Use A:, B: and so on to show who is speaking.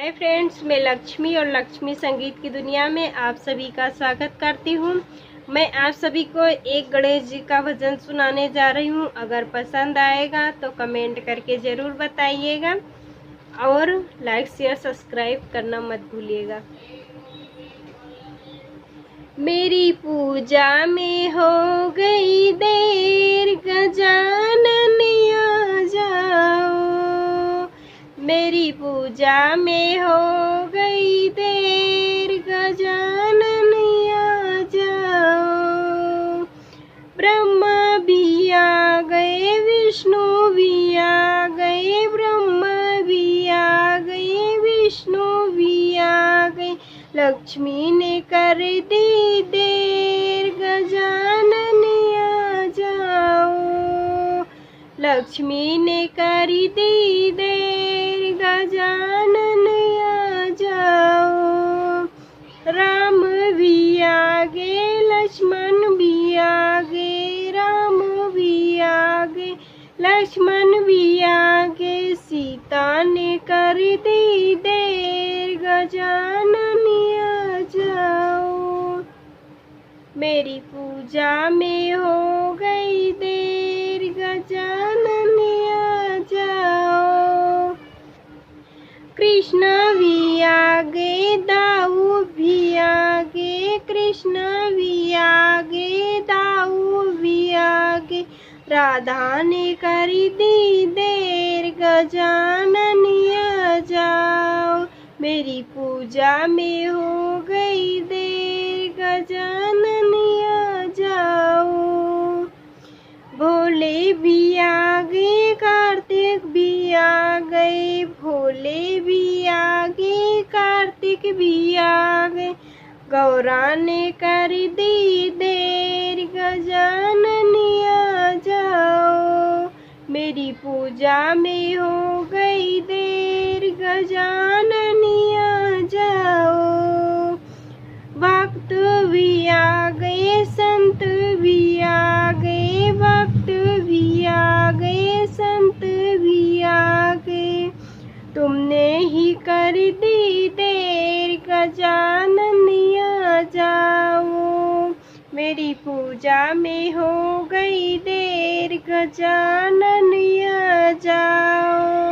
A: Hi friends, मैं लक्ष्मी और लक्ष्मी संगीत की दुनिया में आप सभी का स्वागत करती हूँ। मैं आप सभी को एक गणेश जी का भजन सुनाने जा रही हूँ। अगर पसंद आएगा तो कमेंट करके ज़रूर बताइएगा और लाइक शेयर सब्सक्राइब करना मत भूलिएगा। मेरी पूजा में हो गई देर, गजानन आ जाओ। मेरी पूजा में हो गई देर, गजानन आ जाओ। ब्रह्मा भी आ गए, विष्णु भी आ गए, ब्रह्मा भी आ गए, विष्णु भी आ गए। लक्ष्मी ने कर दी देर, गजानन आ जाओ। लक्ष्मी ने कर दी देर, गजानन आ जाओ। राम भी आ गए, लक्ष्मण भी आ गए, राम भी आ गए, लक्ष्मण भी आ गए। सीता ने कर दी देर, गजानन आ जाओ। मेरी पूजा में हो गई देर, गजानन आ जाओ। कृष्ण भी आ गए, दाऊ भी आ गए, कृष्ण भी आ गए, दाऊ भी आ गए। राधा ने कर दी देर, गजानन आ जाओ। मेरी पूजा में हो गई देर, गजानन आ जाओ। भोले भी आ गए, कार्तिक भी आ गए, भोले भी आ गए, कार्तिक भी आ गए। गौरा ने कर दी देर, गजानन आ जाओ। मेरी पूजा में हो गई देर, गजानन आ जाओ। भक्त भी आ गए, संत भी आ गए, भक्त भी आ गए, संत भी आ गए। तुमने ही कर दी देर, गजानन आ जाओ। मेरी पूजा में हो गई देर, गजानन आ जाओ।